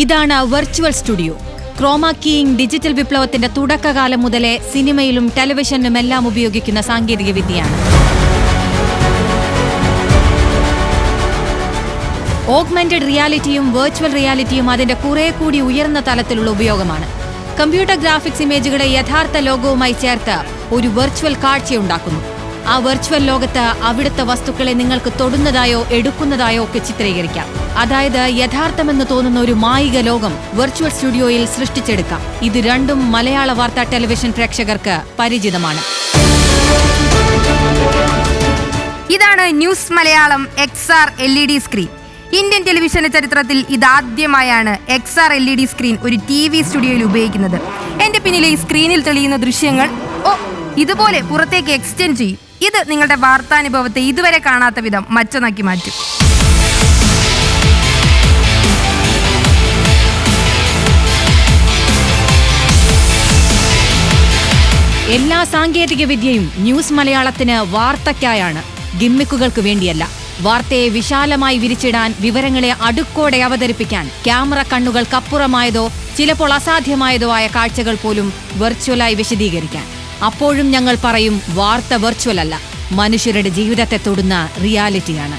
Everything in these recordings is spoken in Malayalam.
ഇതാണ് virtual studio. Chroma keying digital വിപ്ലവത്തിന്റെ തുടക്കകാലം മുതലേ സിനിമയിലും ടെലിവിഷനിലുമെല്ലാം ഉപയോഗിക്കുന്ന സാങ്കേതിക വിദ്യയാണ്. ഓഗ്മെന്റഡ് റിയാലിറ്റിയും വെർച്വൽ റിയാലിറ്റിയും അതിന്റെ കുറെ കൂടി ഉയർന്ന തലത്തിലുള്ള ഉപയോഗമാണ്. കമ്പ്യൂട്ടർ ഗ്രാഫിക്സ് ഇമേജുകളെ യഥാർത്ഥ ലോകവുമായി ചേർത്ത് ഒരു വെർച്വൽ കാഴ്ചയുണ്ടാക്കുന്നു. ആ വെർച്വൽ ലോകത്ത് അവിടുത്തെ വസ്തുക്കളെ നിങ്ങൾക്ക് തൊടുന്നതായോ എടുക്കുന്നതായോ ഒക്കെ ചിത്രീകരിക്കാം. അതായത് യഥാർത്ഥമെന്ന് തോന്നുന്ന ഒരു മായിക ലോകം വെർച്വൽ സ്റ്റുഡിയോയിൽ സൃഷ്ടിച്ചെടുക്കാം. ഇത് രണ്ടും മലയാള വാർത്താ ടെലിവിഷൻ പ്രേക്ഷകർക്ക് പരിചിതമാണ്. ഇതാണ് news Malayalam XR LED screen. Indian ടെലിവിഷന്റെ ചരിത്രത്തിൽ ഇതാദ്യമായാണ് XR LED സ്ക്രീൻ ഒരു TV സ്റ്റുഡിയോയിൽ ഉപയോഗിക്കുന്നത്. എന്റെ പിന്നിലെ ഈ സ്ക്രീനിൽ തെളിയുന്ന ദൃശ്യങ്ങൾ ഇതുപോലെ പുറത്തേക്ക് എക്സ്റ്റെൻഡ് ചെയ്യും. ഇത് നിങ്ങളുടെ വാർത്താനുഭവത്തെ ഇതുവരെ കാണാത്ത വിധം മച്ചനാക്കി മാറ്റും. എല്ലാ സാങ്കേതിക വിദ്യയും ന്യൂസ് മലയാളത്തിന് വാർത്തയ്ക്കായാണ്, ഗിമ്മിക്കുകൾക്ക് വേണ്ടിയല്ല. വാർത്തയെ വിശാലമായി വിരിച്ചിടാൻ, വിവരങ്ങളെ അടുക്കോടെ അവതരിപ്പിക്കാൻ ക്യാമറ കണ്ണുകൾക്കപ്പുറമായതോ ചിലപ്പോൾ അസാധ്യമായതോ ആയ കാഴ്ചകൾ പോലും വെർച്വലായി വിശദീകരിക്കാൻ. അപ്പോഴും ഞങ്ങൾ പറയും, വാർത്ത വെർച്വൽ അല്ല, മനുഷ്യരുടെ ജീവിതത്തെ തൊടുന്ന റിയാലിറ്റിയാണ്.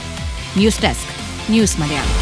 News desk, news Malayalam.